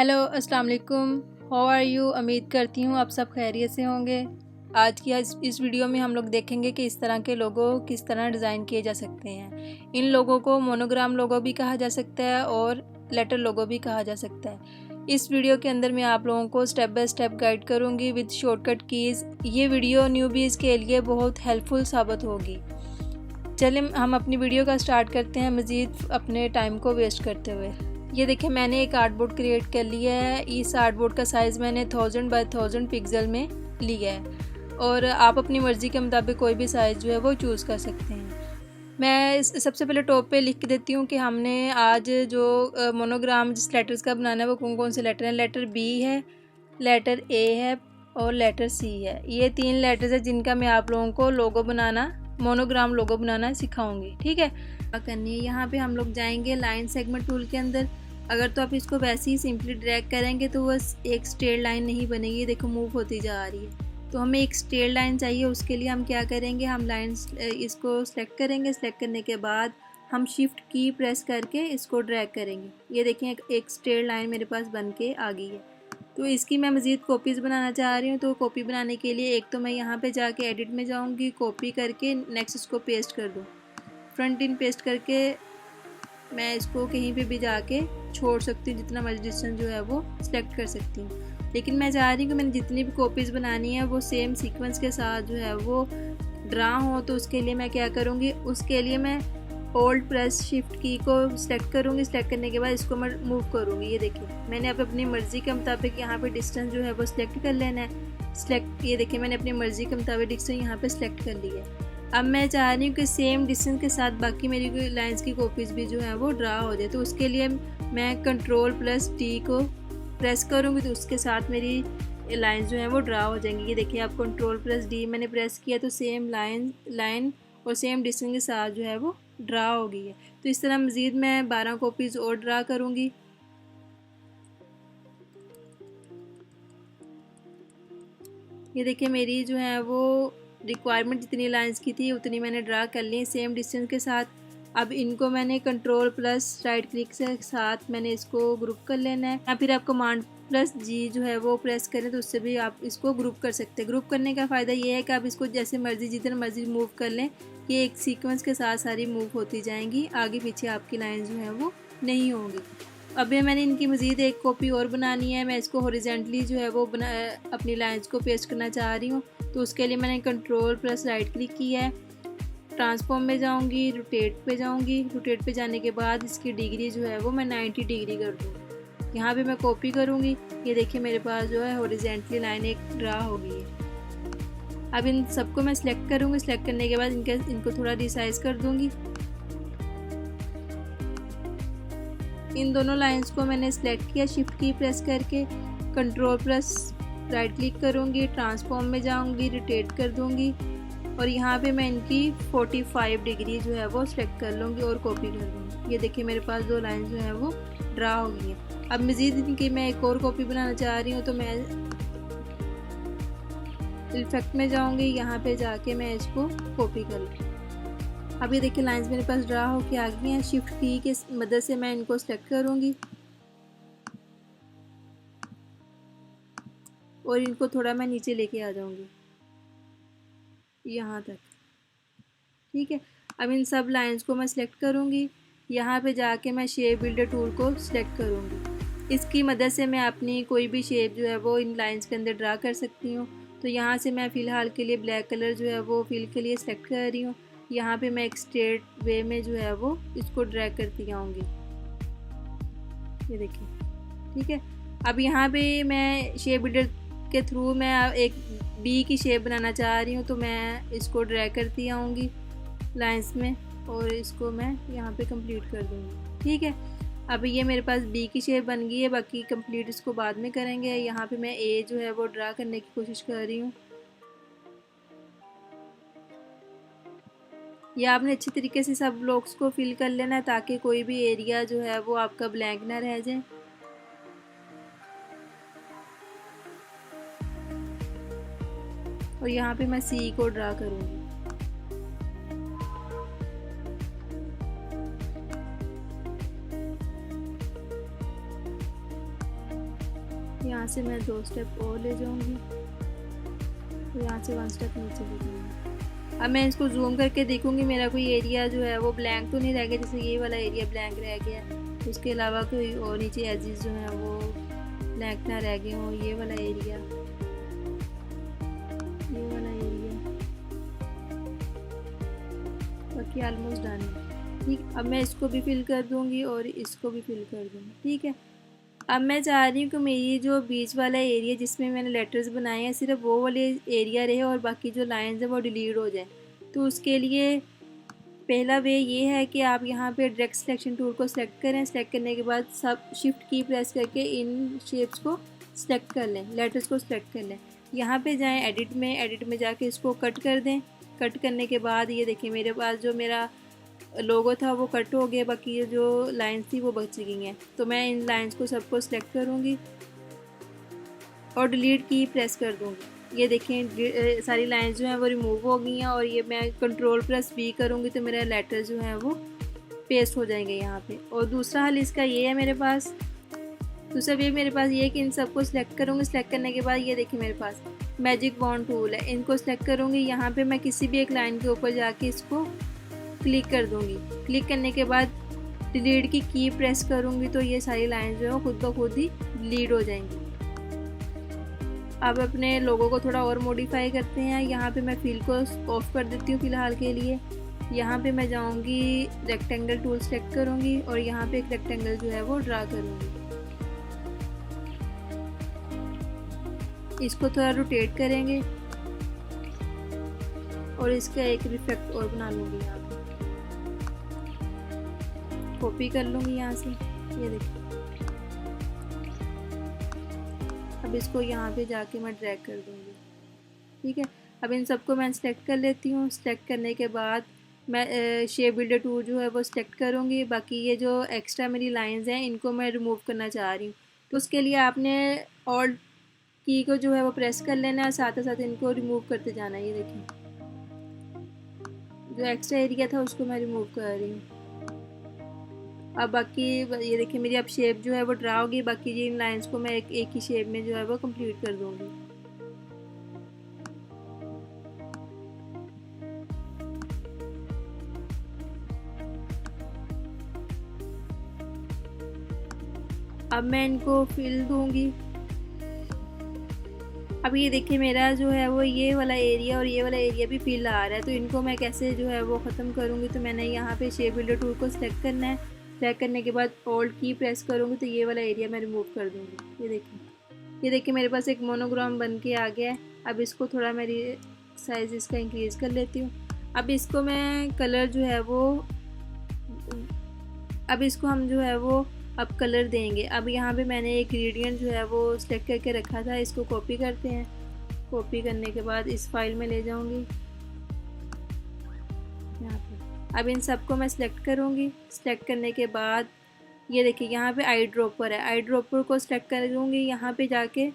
Hello अस्सलाम वालेकुम। How are you. उम्मीद करती हूँ आप सब खैरियत से होंगे। आज की इस वीडियो में हम लोग देखेंगे कि इस तरह के लोगो किस तरह डिज़ाइन किए जा सकते हैं। इन लोगों को मोनोग्राम लोगो भी कहा जा सकता है और लेटर लोगो भी कहा जा सकता है। इस वीडियो के अंदर मैं आप लोगों को स्टेप बाय स्टेप गाइड करूँगी विद शॉर्टकट कीज़। ये वीडियो न्यूबीज़ के लिए बहुत हेल्पफुल साबित होगी। चलिए हम अपनी वीडियो का स्टार्ट करते हैं मज़ीद अपने टाइम को वेस्ट करते हुए। ये देखिए मैंने एक आर्टबोर्ड क्रिएट कर लिया है। इस आर्टबोर्ड का साइज़ मैंने 1000 बाय 1000 पिक्सल में लिया है और आप अपनी मर्ज़ी के मुताबिक कोई भी साइज़ जो है वो चूज़ कर सकते हैं। मैं सबसे पहले टॉप पे लिख देती हूँ कि हमने आज जो मोनोग्राम जिस लेटर्स का बनाना है वो कौन कौन से लेटर हैं। लेटर बी है, लेटर ए है और लेटर सी है। ये 3 लेटर्स है जिनका मैं आप लोगों को लोगो बनाना, मोनोग्राम लोगो बनाना सिखाऊंगी। ठीक है, क्या करनी है, यहाँ पे हम लोग जाएंगे लाइन सेगमेंट टूल के अंदर। अगर तो आप इसको वैसे ही सिंपली ड्रैग करेंगे तो बस एक स्ट्रेट लाइन नहीं बनेगी। देखो मूव होती जा रही है, तो हमें एक स्ट्रेट लाइन चाहिए। उसके लिए हम क्या करेंगे, हम लाइन इसको सेलेक्ट करेंगे। सेलेक्ट करने के बाद हम शिफ्ट की प्रेस करके इसको ड्रैग करेंगे। ये देखें एक स्ट्रेट लाइन मेरे पास बन के आ गई है। तो इसकी मैं मज़ीद कॉपीज़ बनाना चाह रही हूँ। तो कॉपी बनाने के लिए एक तो मैं यहाँ पे जाके एडिट में जाऊँगी, कॉपी करके नेक्स्ट इसको पेस्ट कर दूँ। फ्रंट इन पेस्ट करके मैं इसको कहीं पे भी जाके छोड़ सकती हूँ, जितना मर्जी डिस्टेंस जो है वो सिलेक्ट कर सकती हूँ। लेकिन मैं चाह रही हूँ कि मैंने जितनी भी कॉपीज़ बनानी है वो सेम सीक्वेंस के साथ जो है वो ड्रा हो। तो उसके लिए मैं क्या करूँगी, उसके लिए मैं होल्ड प्रेस शिफ्ट की को सिलेक्ट करूँगी। सिलेक्ट करने के बाद इसको मैं मूव करूँगी। ये देखिए मैंने अब अपनी मर्ज़ी के मुताबिक यहाँ पे डिस्टेंस जो है वो सिलेक्ट कर लेना है। सिलेक्ट, ये देखिए मैंने अपनी मर्ज़ी के मुताबिक डिस्टेंस यहाँ पे सिलेक्ट कर लिया है। अब मैं चाह रही हूँ कि सेम डिस्टेंस के साथ बाकी मेरी लाइंस की कॉपीज़ भी जो है वो ड्रा हो जाए। तो उसके लिए मैं कंट्रोल प्लस टी को प्रेस करूँगी तो उसके साथ मेरी लाइंस जो है वो ड्रा हो जाएंगी। ये देखिए आप कंट्रोल प्लस डी मैंने प्रेस किया तो सेम लाइन और सेम डिस्टेंस के साथ जो है वो ड्रा हो गई है। तो इस तरह मज़ीद मैं 12 कॉपीज़ और ड्रा करूँगी। ये देखिए मेरी जो है वो रिक्वायरमेंट जितनी लाइंस की थी उतनी मैंने ड्रा कर ली सेम डिस्टेंस के साथ। अब इनको मैंने कंट्रोल प्लस राइट क्लिक से साथ मैंने इसको ग्रुप कर लेना है, या फिर आप कमांड प्लस जी जो है वो प्रेस करें तो उससे भी आप इसको ग्रुप कर सकते हैं। ग्रुप करने का फ़ायदा ये है कि आप इसको जैसे मर्ज़ी जितना मर्ज़ी मूव कर लें, ये एक सीक्वेंस के साथ सारी मूव होती जाएंगी। आगे पीछे आपकी लाइन जो है वो नहीं होंगी। अभी मैंने इनकी मज़ीद एक कॉपी और बनानी है। मैं इसको हॉरिजॉन्टली जो है वो अपनी लाइंस को पेस्ट करना चाह रही हूँ। तो उसके लिए मैंने कंट्रोल प्लस राइट क्लिक किया है, ट्रांसफॉर्म में जाऊँगी, रोटेट पे जाऊँगी। रोटेट पे जाने के बाद इसकी डिग्री जो है वो मैं 90 डिग्री कर दूँगी। यहाँ पे मैं कॉपी करूँगी। ये देखिए मेरे पास जो है हॉरिजॉन्टली लाइन एक ड्रा हो गई है। अब इन सबको मैं सिलेक्ट करूँगी। सिलेक्ट करने के बाद इनको थोड़ा रिसाइज कर दूँगी। इन दोनों लाइंस को मैंने सिलेक्ट किया, शिफ्ट की प्रेस करके कंट्रोल प्लस राइट क्लिक करूँगी, ट्रांसफॉर्म में जाऊँगी, रोटेट कर दूँगी और यहाँ पे मैं इनकी 45 डिग्री जो है वो सिलेक्ट कर लूँगी और कॉपी कर दूँगी। ये देखिए मेरे पास 2 लाइन जो है वो ड्रा हो गई है। अब मज़ीद इनकी मैं एक और कॉपी बनाना चाह रही हूँ तो मैं इफेक्ट में जाऊँगी, यहाँ पे जाके मैं इसको कॉपी कर लूँगी। अब ये देखिए लाइंस मेरे पास ड्रा हो के आ गई हैं। शिफ्ट की के मदद से मैं इनको सेलेक्ट करूँगी और इनको थोड़ा मैं नीचे लेके आ जाऊँगी यहाँ तक। ठीक है, अब इन सब लाइंस को मैं सिलेक्ट करूँगी। यहाँ पे जाके मैं शेप बिल्डर टूल को सिलेक्ट करूँगी। इसकी मदद से मैं अपनी कोई भी शेप जो है वो इन लाइंस के अंदर ड्रा कर सकती हूँ। तो यहाँ से मैं फ़िलहाल के लिए ब्लैक कलर जो है वो फिल के लिए सिलेक्ट कर रही हूँ। यहाँ पे मैं एक स्ट्रेट वे में जो है वो इसको ड्रैग करती आऊँगी। ये देखिए, ठीक है। अब यहाँ पे मैं शेप बिल्डर के थ्रू मैं एक बी की शेप बनाना चाह रही हूँ। तो मैं इसको ड्रैग करती आऊँगी लाइंस में और इसको मैं यहाँ पे कंप्लीट कर दूँगी। ठीक है, अब ये मेरे पास बी की शेप बन गई है। बाकी कंप्लीट इसको बाद में करेंगे। यहाँ पे मैं ए जो है वो ड्रा करने की कोशिश कर रही हूँ। ये आपने अच्छी तरीके से सब ब्लॉक्स को फिल कर लेना है ताकि कोई भी एरिया जो है वो आपका ब्लैंक ना रह जाए। और यहाँ पे मैं सी को ड्रा करूँगी। यहाँ से मैं 2 स्टेप और ले जाऊँगी, तो यहाँ से 1 स्टेप नीचे ले जाऊँगी। अब मैं इसको जूम करके देखूँगी मेरा कोई एरिया जो है वो ब्लैंक तो नहीं रह गया, जैसे ये वाला एरिया ब्लैंक रह गया है, उसके अलावा कोई और नीचे एजेस जो हैं वो ब्लैंक ना रह गए हों। ये वाला एरिया, ये वाला एरिया, बाकी ऑलमोस्ट डन है। ठीक, अब मैं इसको भी फिल कर दूँगी और इसको भी फिल कर दूँगी। ठीक है, अब मैं चाह रही हूँ कि मेरी जो बीच वाला एरिया जिसमें मैंने लेटर्स बनाए हैं सिर्फ वो वाले एरिया रहे और बाकी जो लाइंस हैं वो डिलीट हो जाए। तो उसके लिए पहला वे ये है कि आप यहाँ पे डायरेक्ट सिलेक्शन टूल को सिलेक्ट करें। सिलेक्ट करने के बाद सब शिफ्ट की प्रेस करके इन शेप्स को सिलेक्ट कर लें, लेटर्स को सिलेक्ट कर लें। यहाँ पे जाएं एडिट में जाके इसको कट कर दें। कट करने के बाद ये देखिए मेरे पास जो मेरा लोगो था वो कट हो गया, बाकी ये जो लाइंस थी वो बच गई हैं। तो मैं इन लाइंस को सबको सिलेक्ट करूँगी और डिलीट की प्रेस कर दूँगी। ये देखें सारी लाइंस जो हैं वो रिमूव हो गई हैं और ये मैं कंट्रोल प्लस V करूँगी तो मेरा लेटर जो है वो पेस्ट हो जाएंगे यहाँ पे। और दूसरा हल इसका ये है मेरे पास, दूसरा वे मेरे पास ये है कि इन सबको सिलेक्ट करूँगी। सिलेक्ट करने के बाद ये देखिए मेरे पास मैजिक बॉन्ड टूल है, इनको सिलेक्ट करूँगी। यहाँ पे मैं किसी भी एक लाइन के ऊपर जाके इसको क्लिक कर दूँगी। क्लिक करने के बाद डिलीट की प्रेस करूँगी तो ये सारी लाइन जो है खुद ब खुद ही डिलीट हो जाएंगी। अब अपने लोगों को थोड़ा और मॉडिफाई करते हैं। यहाँ पे मैं फिल को ऑफ कर देती हूँ फ़िलहाल के लिए। यहाँ पे मैं जाऊँगी रेक्टेंगल टूल सेलेक्ट करूँगी और यहाँ पे एक रेक्टेंगल जो है वो ड्रा करूँगी। इसको थोड़ा रोटेट करेंगे और इसका एक रिफ्लेक्ट और बना लूँगी। यहाँ पे कॉपी कर लूँगी यहाँ से, ये देखिए। अब इसको यहाँ पे जाके मैं ड्रैग कर दूँगी। ठीक है, अब इन सबको मैं सेलेक्ट कर लेती हूँ। सेलेक्ट करने के बाद मैं शेप बिल्डर टूल जो है वो सिलेक्ट करूँगी। बाकी ये जो एक्स्ट्रा मेरी लाइंस हैं इनको मैं रिमूव करना चाह रही हूँ, तो उसके लिए आपने ऑल्ट की को जो है वो प्रेस कर लेना है और साथ ही साथ इनको रिमूव करते जाना है। ये देखिए जो एक्स्ट्रा एरिया था उसको मैं रिमूव कर रही हूँ। अब बाकी ये देखिए मेरी अब शेप जो है वो ड्रा होगी। बाकी ये इन लाइंस को मैं एक ही शेप में जो है वो कंप्लीट कर दूँगी। अब मैं इनको फिल दूँगी। अब ये देखिए मेरा जो है वो ये वाला एरिया और ये वाला एरिया भी फिल आ रहा है, तो इनको मैं कैसे जो है वो ख़त्म करूँगी। तो मैंने यहाँ पे शेप बिल्डर टूल को सिलेक्ट करना है। सिलेक्ट करने के बाद ऑल्ट की प्रेस करूँगी तो ये वाला एरिया मैं रिमूव कर दूँगी। ये देखिए मेरे पास एक मोनोग्राम बन के आ गया है। अब इसको थोड़ा मेरी साइज़ इसका इंक्रीज़ कर लेती हूँ। अब इसको मैं कलर जो है वो अब इसको हम जो है वो अब कलर देंगे। अब यहाँ पे मैंने एक ग्रेडियंट जो है वो सिलेक्ट करके रखा था, इसको कॉपी करते हैं। कॉपी करने के बाद इस फाइल में ले जाऊँगी यहाँ पे। अब इन सबको मैं सिलेक्ट करूँगी। सिलेक्ट करने के बाद ये देखिए यहाँ पे आई ड्रॉपर है, आई ड्रॉपर को सिलेक्ट करूँगी। यहाँ पे जाके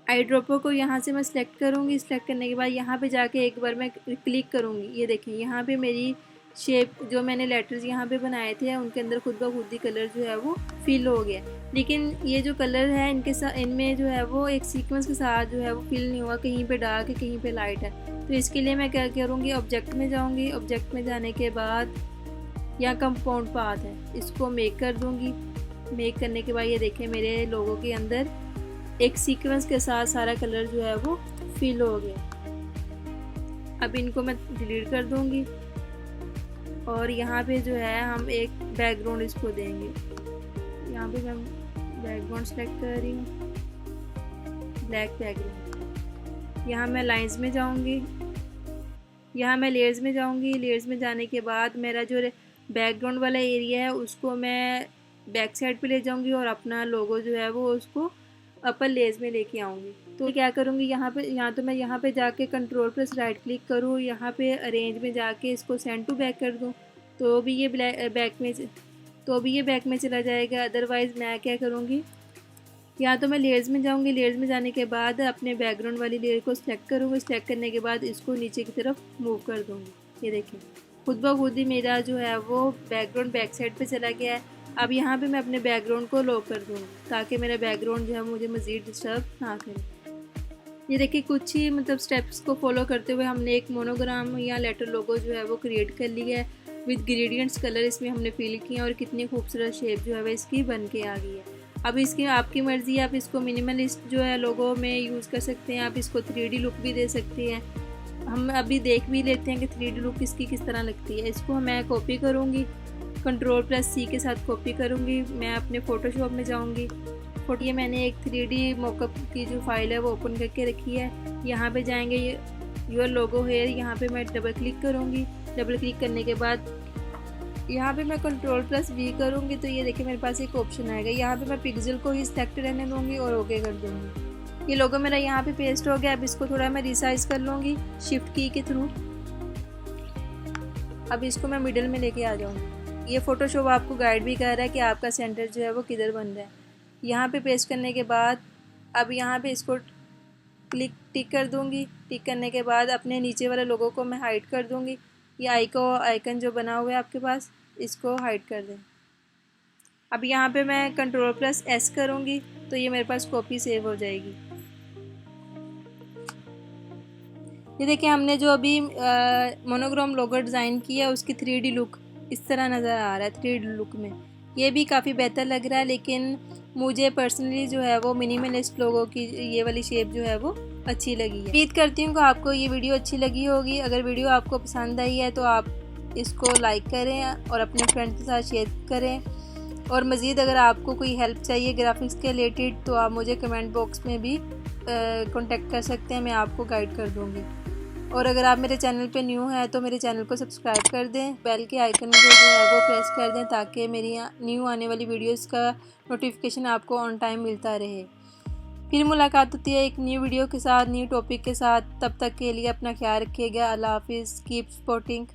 आई ड्रॉपर को यहाँ से मैं सिलेक्ट करूँगी। सिलेक्ट करने के बाद यहाँ पे जाके एक बार मैं क्लिक करूँगी। ये देखिए यहाँ पे मेरी शेप जो मैंने लेटर्स यहाँ पे बनाए थे उनके अंदर खुद ब खुद ही कलर जो है वो फिल हो गया। लेकिन ये जो कलर है इनके साथ इनमें जो है वो एक सीक्वेंस के साथ जो है वो फिल नहीं हुआ, कहीं पे डार्क है कहीं पे लाइट है। तो इसके लिए मैं क्या करूँगी, ऑब्जेक्ट में जाऊँगी। ऑब्जेक्ट में जाने के बाद यहाँ कंपाउंड पाथ है, इसको मेक कर दूँगी। मेक करने के बाद ये देखें मेरे लोगों के अंदर एक सीक्वेंस के साथ सारा कलर जो है वो फिल हो गया। अब इनको मैं डिलीट कर दूँगी और यहाँ पे जो है हम एक बैकग्राउंड इसको देंगे। यहाँ पे मैं बैकग्राउंड सेलेक्ट कर रही हूँ, ब्लैक बैकग्राउंड। यहाँ मैं लाइंस में जाऊँगी, यहाँ मैं लेयर्स में जाऊँगी। लेयर्स में जाने के बाद मेरा जो बैकग्राउंड वाला एरिया है उसको मैं बैक साइड पे ले जाऊँगी और अपना लोगो जो है वो उसको अपर लेयर्स में लेके आऊँगी। तो क्या करूँगी यहाँ तो मैं यहाँ पे जाके कंट्रोल प्लस राइट क्लिक करूँ, यहाँ पे अरेंज में जाके इसको सेंड टू बैक कर दूँ तो भी ये बैक में चला जाएगा। अदरवाइज़ मैं क्या करूँगी, या तो मैं लेयर्स में जाऊँगी। लेयर्स में जाने के बाद अपने बैकग्राउंड वाली लेयर को सिलेक्ट करूँगी। सिलेक्ट करने के बाद इसको नीचे की तरफ मूव कर दूँगी। ये देखिए खुद ब खुद ही मेरा जो है वो बैकग्राउंड बैक साइड पे चला गया है। अब यहाँ पे मैं अपने बैकग्राउंड को लॉक कर दूँगी ताकि मेरा बैकग्राउंड जो है मुझे मज़ीद डिस्टर्ब ना करे। ये देखिए कुछ ही मतलब स्टेप्स को फॉलो करते हुए हमने एक मोनोग्राम या लेटर लोगो जो है वो क्रिएट कर लिया है विद ग्रेडियंट्स कलर इसमें हमने फिल किए हैं और कितनी खूबसूरत शेप जो है वो इसकी बन के आ गई है। अब इसकी आपकी मर्ज़ी है, आप इसको मिनिमलिस्ट जो है लोगो में यूज़ कर सकते हैं, आप इसको 3D लुक भी दे सकते हैं। हम अभी देख भी लेते हैं कि 3D लुक इसकी किस तरह लगती है। इसको मैं कॉपी करूँगी, Ctrl+C के साथ कॉपी करूँगी। मैं अपने फ़ोटोशॉप में जाऊँगी। ये मैंने एक 3D मॉकअप की जो फाइल है वो ओपन करके रखी है। यहाँ पे जाएंगे, योर लोगो हेयर, यहाँ पे मैं डबल क्लिक करूँगी। डबल क्लिक करने के बाद यहाँ पे मैं Ctrl+V करूँगी तो ये देखिए मेरे पास एक ऑप्शन आएगा। यहाँ पे मैं पिक्सल को ही सेलेक्ट रहने दूँगी और ओके कर दूँगी। ये लोगो मेरा यहाँ पे पेस्ट हो गया। अब इसको थोड़ा मैं रिसाइज कर लूँगी शिफ्ट की के थ्रू। अब इसको मैं मिडिल में लेके आ जाऊँगी। ये फ़ोटोशॉप आपको गाइड भी कर रहा है कि आपका सेंटर जो है वो किधर बन रहा है। यहाँ पे पेस्ट करने के बाद अब यहाँ पे इसको टिक कर दूँगी। टिक करने के बाद अपने नीचे वाले लोगों को मैं हाइड कर दूँगी। ये आइकन जो बना हुआ है आपके पास, इसको हाइड कर दें। अब यहाँ पे मैं Ctrl+S करूँगी तो ये मेरे पास कॉपी सेव हो जाएगी। ये देखिए हमने जो अभी मोनोग्राम लोगो डिज़ाइन किया है उसकी 3D लुक इस तरह नज़र आ रहा है। 3D लुक में ये भी काफ़ी बेहतर लग रहा है, लेकिन मुझे पर्सनली जो है वो मिनिमलिस्ट लोगों की ये वाली शेप जो है वो अच्छी लगी है। उम्मीद करती हूँ कि आपको ये वीडियो अच्छी लगी होगी। अगर वीडियो आपको पसंद आई है तो आप इसको लाइक करें और अपने फ्रेंड्स के साथ शेयर करें। और मज़ीद अगर आपको कोई हेल्प चाहिए ग्राफिक्स के रिलेटेड तो आप मुझे कमेंट बॉक्स में भी कॉन्टेक्ट कर सकते हैं, मैं आपको गाइड कर दूँगी। और अगर आप मेरे चैनल पे न्यू हैं तो मेरे चैनल को सब्सक्राइब कर दें, बेल के आइकन को जो है वो प्रेस कर दें ताकि मेरी न्यू आने वाली वीडियोस का नोटिफिकेशन आपको ऑन टाइम मिलता रहे। फिर मुलाकात होती है एक न्यू वीडियो के साथ, न्यू टॉपिक के साथ। तब तक के लिए अपना ख्याल रखिएगा। अल्लाह हाफिज़। Keep supporting.